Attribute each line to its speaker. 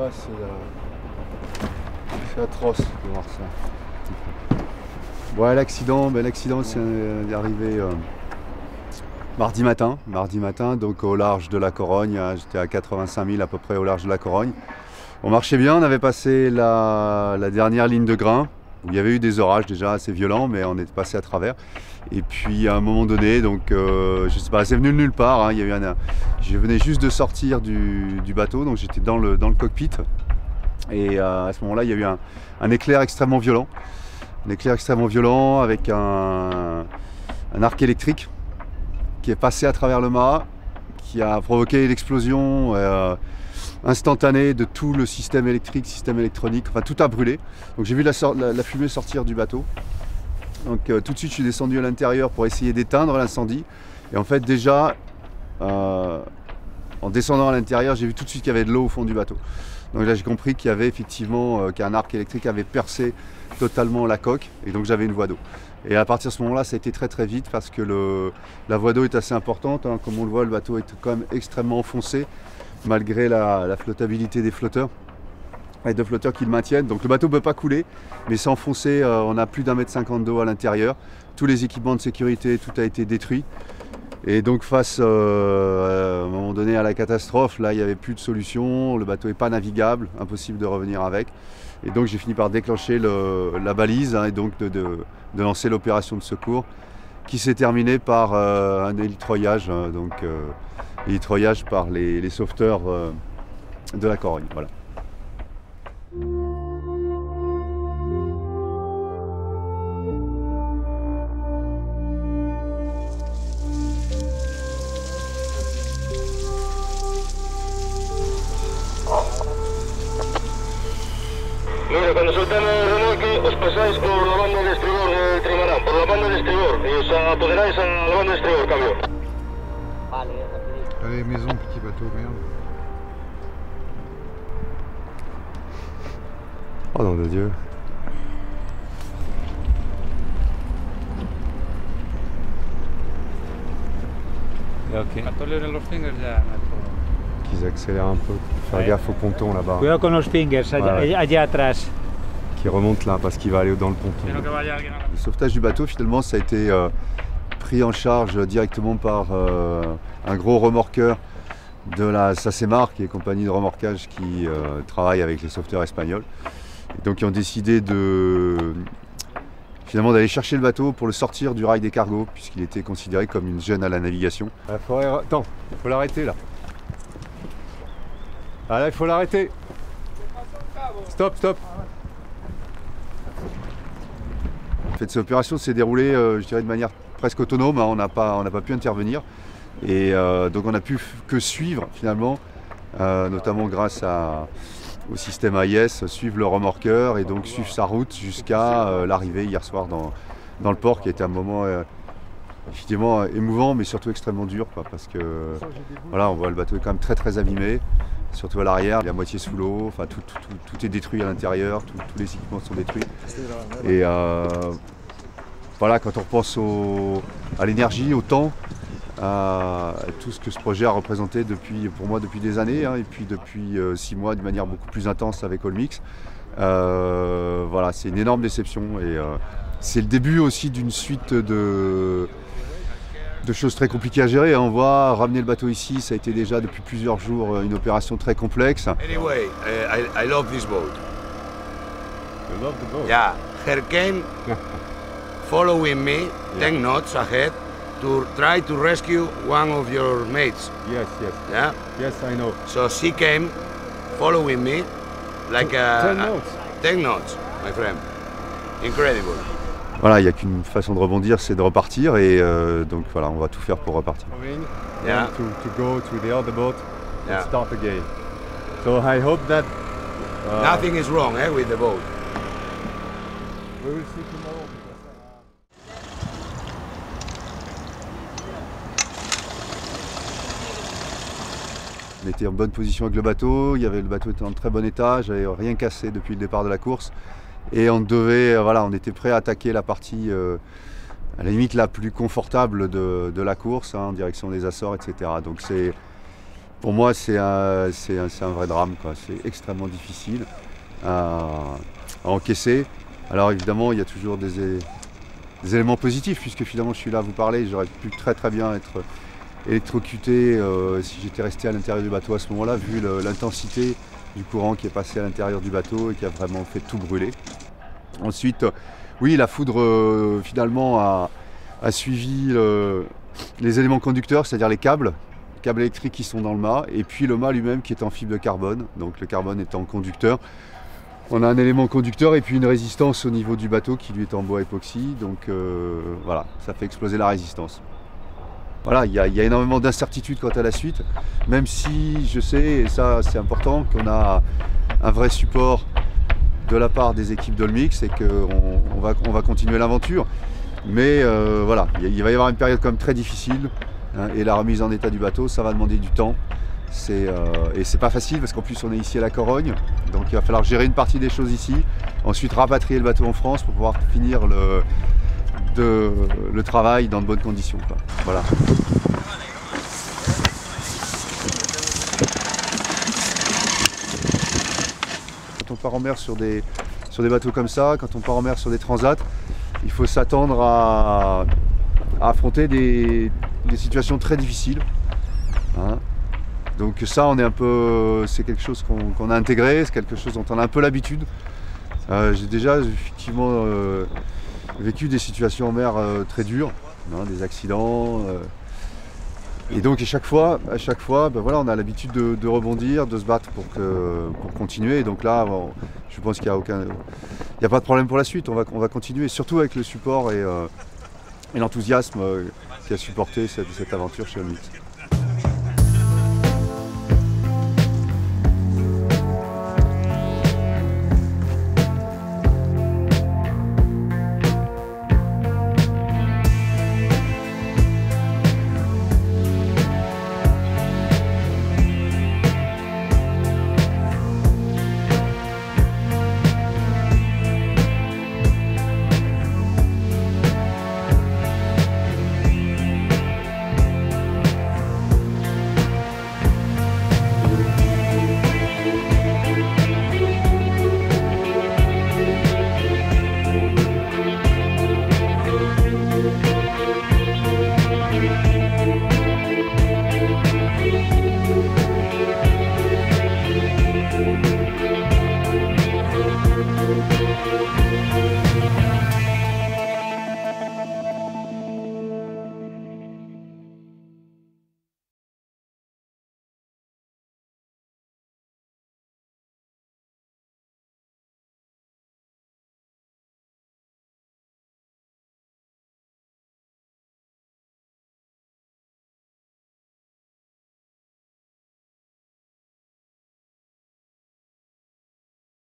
Speaker 1: Ouais, c'est atroce de voir ça. Ouais, l'accident, c'est arrivé mardi matin, donc au large de la Corogne. J'étais à 85 000 à peu près au large de la Corogne. On marchait bien, on avait passé la dernière ligne de grain, où il y avait eu des orages déjà assez violents, mais on est passé à travers. Et puis à un moment donné, donc je sais pas, c'est venu de nulle part. Hein, je venais juste de sortir du bateau, donc j'étais dans le cockpit. Et à ce moment-là, il y a eu un éclair extrêmement violent. Un éclair extrêmement violent avec un arc électrique qui est passé à travers le mât, qui a provoqué l'explosion instantanée de tout le système électrique, système électronique, enfin tout a brûlé. Donc j'ai vu la fumée sortir du bateau. Donc tout de suite je suis descendu à l'intérieur pour essayer d'éteindre l'incendie. Et en fait déjà, en descendant à l'intérieur, j'ai vu tout de suite qu'il y avait de l'eau au fond du bateau. Donc là j'ai compris qu'il y avait effectivement qu'un arc électrique avait percé totalement la coque et donc j'avais une voie d'eau. Et à partir de ce moment-là, ça a été très très vite parce que la voie d'eau est assez importante. Hein. Comme on le voit, le bateau est quand même extrêmement enfoncé malgré la flottabilité des flotteurs et de flotteurs qui le maintiennent. Donc le bateau ne peut pas couler, mais c'est enfoncé. On a plus d'1,50 m d'eau à l'intérieur. Tous les équipements de sécurité, tout a été détruit. Et donc face à un moment donné à la catastrophe, là il n'y avait plus de solution, le bateau n'est pas navigable, impossible de revenir avec. Et donc j'ai fini par déclencher la balise et donc de lancer l'opération de secours qui s'est terminée par un hélitreuillage, hélitreuillage par les sauveteurs de la Corogne. Voilà.
Speaker 2: Mira, cuando soltamos el remolque os pasáis por la banda de estribor del trimarán, por la banda de estribor, y os apoderáis a la banda de estribor, cambio.
Speaker 3: Allez, maison, petit bateau, merde.
Speaker 1: Oh nom de Dieu.
Speaker 4: Ok. A tolerar los fingers ya no hay problema.
Speaker 1: Qu'ils accélèrent un peu, faire gaffe au ponton là-bas.
Speaker 4: Cuidado con los fingers, allá atrás.
Speaker 1: Qui remonte là parce qu'il va aller dans le ponton. Le sauvetage du bateau finalement ça a été pris en charge directement par un gros remorqueur de la Sacemar, qui est compagnie de remorquage qui travaille avec les sauveteurs espagnols. Et donc ils ont décidé finalement d'aller chercher le bateau pour le sortir du rail des cargos puisqu'il était considéré comme une gêne à la navigation. Attends, il faut l'arrêter là. Ah là il faut l'arrêter. Stop, stop. En fait, cette opération s'est déroulée, je dirais, de manière presque autonome. Hein. On n'a pas pu intervenir. Et donc on n'a pu que suivre finalement, notamment grâce au système AIS, suivre le remorqueur et donc suivre sa route jusqu'à l'arrivée hier soir dans le port, qui a été un moment effectivement émouvant, mais surtout extrêmement dur, quoi, parce que voilà, on voit le bateau est quand même très très abîmé. Surtout à l'arrière, il est à moitié sous l'eau, enfin, tout est détruit à l'intérieur, tous les équipements sont détruits. Et voilà, quand on repense à l'énergie, au temps, à tout ce que ce projet a représenté pour moi depuis des années, hein, et puis depuis 6 mois d'une manière beaucoup plus intense avec Allmix, voilà, c'est une énorme déception et c'est le début aussi d'une suite de choses très compliquées à gérer. On voit ramener le bateau ici, ça a été déjà depuis plusieurs jours une opération très complexe.
Speaker 2: Anyway, I love this boat.
Speaker 1: You love the boat?
Speaker 2: Yeah, her came following me 10 knots ahead to try to rescue one of your mates.
Speaker 1: Yes, yes.
Speaker 2: Yeah?
Speaker 1: Yes, I know.
Speaker 2: So she came following me like
Speaker 1: 10 knots.
Speaker 2: 10 knots, my friend. Incredible.
Speaker 1: Voilà, il n'y a qu'une façon de rebondir, c'est de repartir et donc voilà, on va tout faire pour repartir.
Speaker 2: Yeah.
Speaker 1: To go to the other boat and
Speaker 2: Yeah.
Speaker 1: start again. So I hope that
Speaker 2: Nothing is wrong with the boat.
Speaker 1: we will see tomorrow. On était en bonne position avec le bateau, le bateau était en très bon état, j'avais rien cassé depuis le départ de la course. Et on devait, voilà, on était prêt à attaquer la partie à la limite la plus confortable de la course, hein, en direction des Açores, etc. Donc Pour moi, c'est un vrai drame, quoi. C'est extrêmement difficile à encaisser. Alors évidemment, il y a toujours des éléments positifs, puisque finalement je suis là à vous parler. J'aurais pu très bien être électrocuté si j'étais resté à l'intérieur du bateau à ce moment-là, vu l'intensité du courant qui est passé à l'intérieur du bateau et qui a vraiment fait tout brûler. Ensuite, oui, la foudre finalement a suivi les éléments conducteurs, c'est-à-dire les câbles électriques qui sont dans le mât, et puis le mât lui-même qui est en fibre de carbone, donc le carbone étant conducteur. On a un élément conducteur et puis une résistance au niveau du bateau qui lui est en bois époxy, donc voilà, ça fait exploser la résistance. Voilà, il y a énormément d'incertitudes quant à la suite, même si je sais, et ça c'est important, qu'on a un vrai support de la part des équipes d'Olmix et qu'on va continuer l'aventure. Mais voilà, il va y avoir une période quand même très difficile, hein, et la remise en état du bateau, ça va demander du temps. Et c'est pas facile parce qu'en plus on est ici à la Corogne, donc il va falloir gérer une partie des choses ici, ensuite rapatrier le bateau en France pour pouvoir finir le travail dans de bonnes conditions, quoi. Voilà. Quand on part en mer sur des bateaux comme ça, quand on part en mer sur des transats, il faut s'attendre à affronter des situations très difficiles, hein. Donc ça, c'est quelque chose qu'on a intégré, c'est quelque chose dont on a un peu l'habitude. J'ai déjà effectivement vécu des situations en mer très dures, hein, des accidents. Et donc à chaque fois, ben voilà, on a l'habitude de rebondir, de se battre pour continuer. Et donc là, bon, je pense qu'il n'y a pas de problème pour la suite. On va continuer, surtout avec le support et l'enthousiasme qui a supporté cette aventure chez Olmix.